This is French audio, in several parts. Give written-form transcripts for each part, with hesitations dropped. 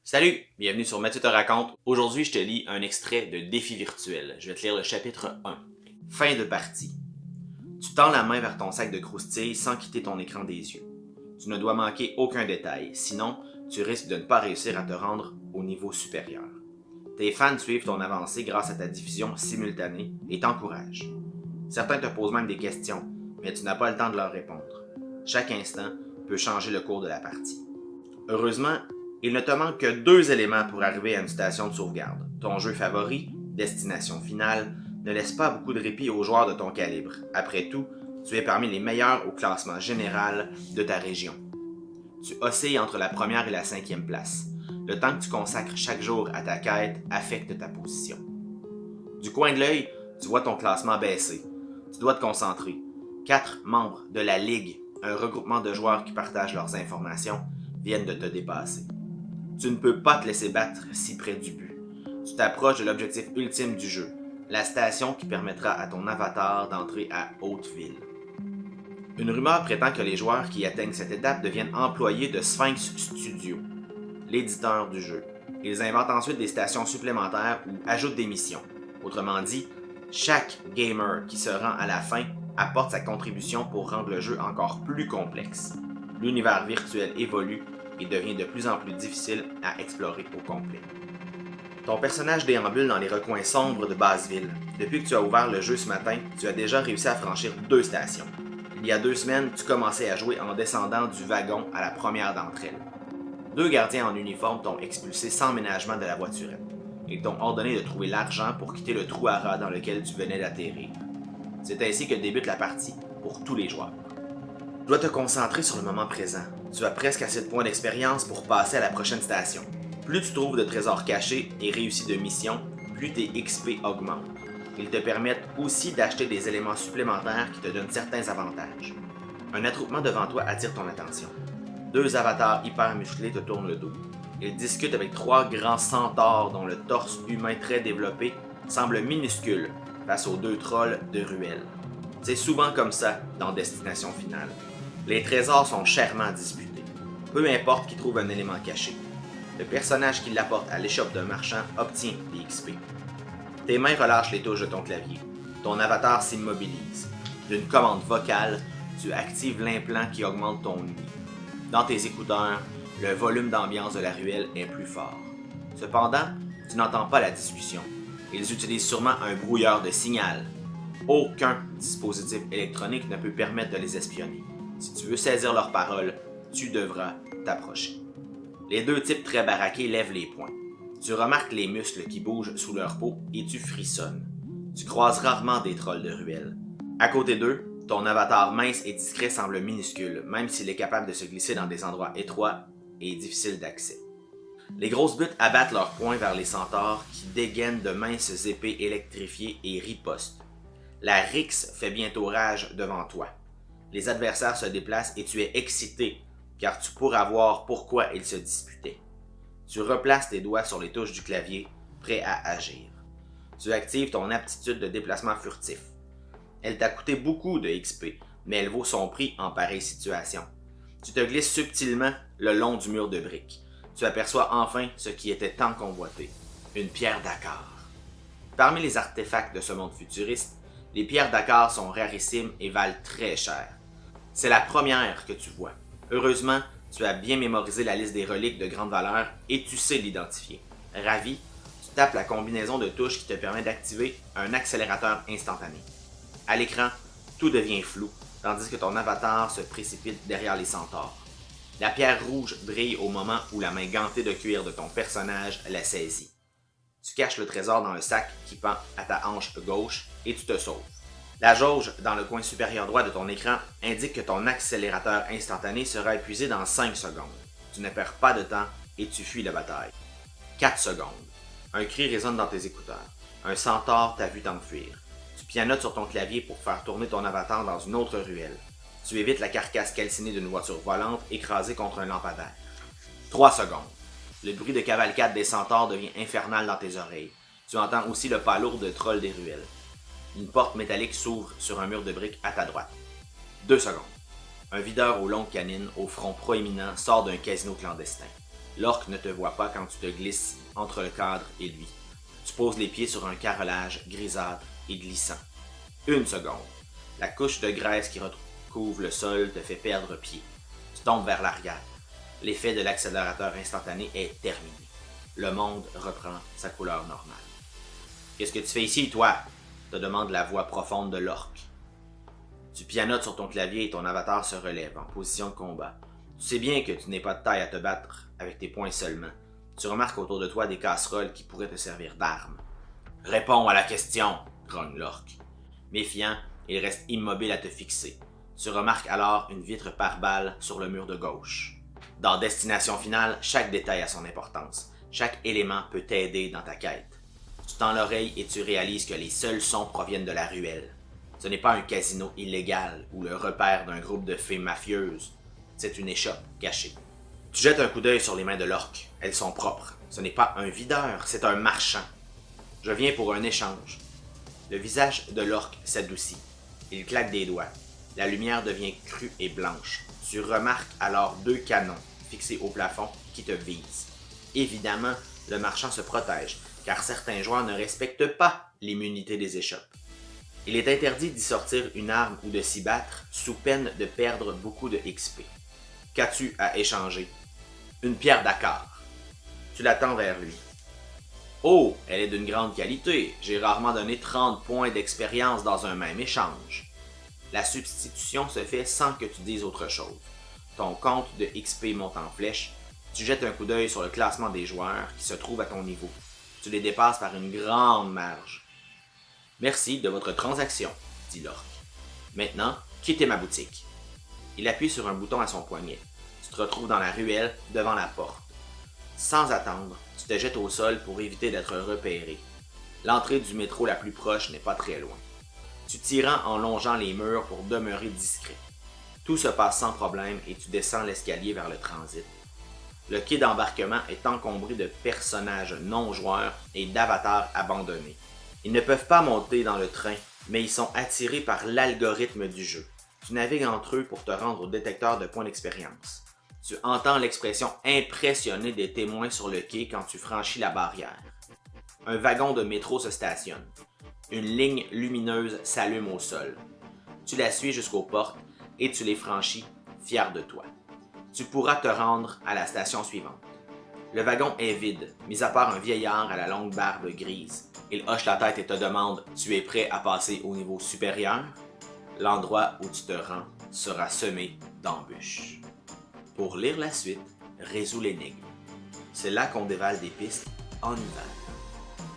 Salut, bienvenue sur Mathieu te raconte. Aujourd'hui, je te lis un extrait de Défi virtuel. Je vais te lire le chapitre 1. Fin de partie. Tu tends la main vers ton sac de croustilles sans quitter ton écran des yeux. Tu ne dois manquer aucun détail, sinon tu risques de ne pas réussir à te rendre au niveau supérieur. Tes fans suivent ton avancée grâce à ta diffusion simultanée et t'encouragent. Certains te posent même des questions, mais tu n'as pas le temps de leur répondre. Chaque instant peut changer le cours de la partie. Heureusement, il ne te manque que 2 éléments pour arriver à une station de sauvegarde. Ton jeu favori, destination finale, ne laisse pas beaucoup de répit aux joueurs de ton calibre. Après tout, tu es parmi les meilleurs au classement général de ta région. Tu oscilles entre la première et la 5e place. Le temps que tu consacres chaque jour à ta quête affecte ta position. Du coin de l'œil, tu vois ton classement baisser. Tu dois te concentrer. 4 membres de la Ligue, un regroupement de joueurs qui partagent leurs informations, viennent de te dépasser. Tu ne peux pas te laisser battre si près du but. Tu t'approches de l'objectif ultime du jeu, la station qui permettra à ton avatar d'entrer à Hauteville. Une rumeur prétend que les joueurs qui atteignent cette étape deviennent employés de Sphinx Studio, l'éditeur du jeu. Ils inventent ensuite des stations supplémentaires ou ajoutent des missions. Autrement dit, chaque gamer qui se rend à la fin apporte sa contribution pour rendre le jeu encore plus complexe. L'univers virtuel évolue et devient de plus en plus difficile à explorer au complet. Ton personnage déambule dans les recoins sombres de Basseville. Depuis que tu as ouvert le jeu ce matin, tu as déjà réussi à franchir 2 stations. Il y a 2 semaines, tu commençais à jouer en descendant du wagon à la première d'entre elles. 2 gardiens en uniforme t'ont expulsé sans ménagement de la voiturette. Ils t'ont ordonné de trouver l'argent pour quitter le trou à rats dans lequel tu venais d'atterrir. C'est ainsi que débute la partie pour tous les joueurs. Tu dois te concentrer sur le moment présent. Tu as presque assez de points d'expérience pour passer à la prochaine station. Plus tu trouves de trésors cachés et réussis de missions, plus tes XP augmentent. Ils te permettent aussi d'acheter des éléments supplémentaires qui te donnent certains avantages. Un attroupement devant toi attire ton attention. 2 avatars hyper musclés te tournent le dos. Ils discutent avec 3 grands centaures dont le torse humain très développé semble minuscule face aux 2 trolls de ruelle. C'est souvent comme ça dans Destination Finale. Les trésors sont chèrement disputés. Peu importe qui trouve un élément caché. Le personnage qui l'apporte à l'échoppe d'un marchand obtient des XP. Tes mains relâchent les touches de ton clavier. Ton avatar s'immobilise. D'une commande vocale, tu actives l'implant qui augmente ton ouïe. Dans tes écouteurs, le volume d'ambiance de la ruelle est plus fort. Cependant, tu n'entends pas la discussion. Ils utilisent sûrement un brouilleur de signal. Aucun dispositif électronique ne peut permettre de les espionner. Si tu veux saisir leurs paroles, tu devras t'approcher. Les 2 types très baraqués lèvent les poings. Tu remarques les muscles qui bougent sous leur peau et tu frissonnes. Tu croises rarement des trolls de ruelle. À côté d'eux, ton avatar mince et discret semble minuscule, même s'il est capable de se glisser dans des endroits étroits et difficiles d'accès. Les grosses buttes abattent leurs poings vers les centaures qui dégainent de minces épées électrifiées et ripostent. La rixe fait bientôt rage devant toi. Les adversaires se déplacent et tu es excité, car tu pourras voir pourquoi ils se disputaient. Tu replaces tes doigts sur les touches du clavier, prêt à agir. Tu actives ton aptitude de déplacement furtif. Elle t'a coûté beaucoup de XP, mais elle vaut son prix en pareille situation. Tu te glisses subtilement le long du mur de briques. Tu aperçois enfin ce qui était tant convoité, une pierre Dakar. Parmi les artefacts de ce monde futuriste, les pierres Dakar sont rarissimes et valent très cher. C'est la première que tu vois. Heureusement, tu as bien mémorisé la liste des reliques de grande valeur et tu sais l'identifier. Ravi, tu tapes la combinaison de touches qui te permet d'activer un accélérateur instantané. À l'écran, tout devient flou, tandis que ton avatar se précipite derrière les centaures. La pierre rouge brille au moment où la main gantée de cuir de ton personnage la saisit. Tu caches le trésor dans le sac qui pend à ta hanche gauche et tu te sauves. La jauge dans le coin supérieur droit de ton écran indique que ton accélérateur instantané sera épuisé dans 5 secondes. Tu ne perds pas de temps et tu fuis la bataille. 4 secondes. Un cri résonne dans tes écouteurs. Un centaure t'a vu t'enfuir. Tu pianotes sur ton clavier pour faire tourner ton avatar dans une autre ruelle. Tu évites la carcasse calcinée d'une voiture volante écrasée contre un lampadaire. 3 secondes. Le bruit de cavalcade des centaures devient infernal dans tes oreilles. Tu entends aussi le pas lourd de trolls des ruelles. Une porte métallique s'ouvre sur un mur de briques à ta droite. 2 secondes. Un videur aux longues canines, au front proéminent, sort d'un casino clandestin. L'orque ne te voit pas quand tu te glisses entre le cadre et lui. Tu poses les pieds sur un carrelage grisâtre et glissant. 1 seconde. La couche de graisse qui recouvre le sol te fait perdre pied. Tu tombes vers l'arrière. L'effet de l'accélérateur instantané est terminé. Le monde reprend sa couleur normale. « Qu'est-ce que tu fais ici, toi ?» te demande la voix profonde de l'orque. Tu pianotes sur ton clavier et ton avatar se relève en position de combat. Tu sais bien que tu n'es pas de taille à te battre avec tes poings seulement. Tu remarques autour de toi des casseroles qui pourraient te servir d'armes. « Réponds à la question !» grogne l'orque. Méfiant, il reste immobile à te fixer. Tu remarques alors une vitre pare-balles sur le mur de gauche. Dans Destination Finale, chaque détail a son importance. Chaque élément peut t'aider dans ta quête. Tu tends l'oreille et tu réalises que les seuls sons proviennent de la ruelle. Ce n'est pas un casino illégal ou le repère d'un groupe de fées mafieuses. C'est une échoppe cachée. Tu jettes un coup d'œil sur les mains de l'orque. Elles sont propres. Ce n'est pas un videur, c'est un marchand. Je viens pour un échange. Le visage de l'orque s'adoucit. Il claque des doigts. La lumière devient crue et blanche. Tu remarques alors 2 canons fixés au plafond qui te visent. Évidemment, le marchand se protège, car certains joueurs ne respectent pas l'immunité des échoppes. Il est interdit d'y sortir une arme ou de s'y battre sous peine de perdre beaucoup de XP. Qu'as-tu à échanger? Une pierre d'accord. Tu la tends vers lui. Oh, elle est d'une grande qualité. J'ai rarement donné 30 points d'expérience dans un même échange. La substitution se fait sans que tu dises autre chose. Ton compte de XP monte en flèche. Tu jettes un coup d'œil sur le classement des joueurs qui se trouvent à ton niveau. Tu les dépasses par une grande marge. Merci de votre transaction, dit l'orque. Maintenant, quittez ma boutique. Il appuie sur un bouton à son poignet. Tu te retrouves dans la ruelle, devant la porte. Sans attendre, tu te jettes au sol pour éviter d'être repéré. L'entrée du métro la plus proche n'est pas très loin. Tu t'y rends en longeant les murs pour demeurer discret. Tout se passe sans problème et tu descends l'escalier vers le transit. Le quai d'embarquement est encombré de personnages non-joueurs et d'avatars abandonnés. Ils ne peuvent pas monter dans le train, mais ils sont attirés par l'algorithme du jeu. Tu navigues entre eux pour te rendre au détecteur de points d'expérience. Tu entends l'expression impressionnée des témoins sur le quai quand tu franchis la barrière. Un wagon de métro se stationne. Une ligne lumineuse s'allume au sol. Tu la suis jusqu'aux portes et tu les franchis, fier de toi. Tu pourras te rendre à la station suivante. Le wagon est vide, mis à part un vieillard à la longue barbe grise. Il hoche la tête et te demande « Tu es prêt à passer au niveau supérieur? » L'endroit où tu te rends sera semé d'embûches. Pour lire la suite, résous l'énigme. C'est là qu'on dévale des pistes en hiver.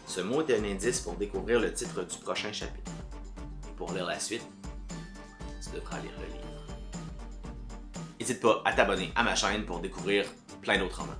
Ce mot est un indice pour découvrir le titre du prochain chapitre. Et pour lire la suite, tu devras lire le livre. N'hésite pas à t'abonner à ma chaîne pour découvrir plein d'autres romans.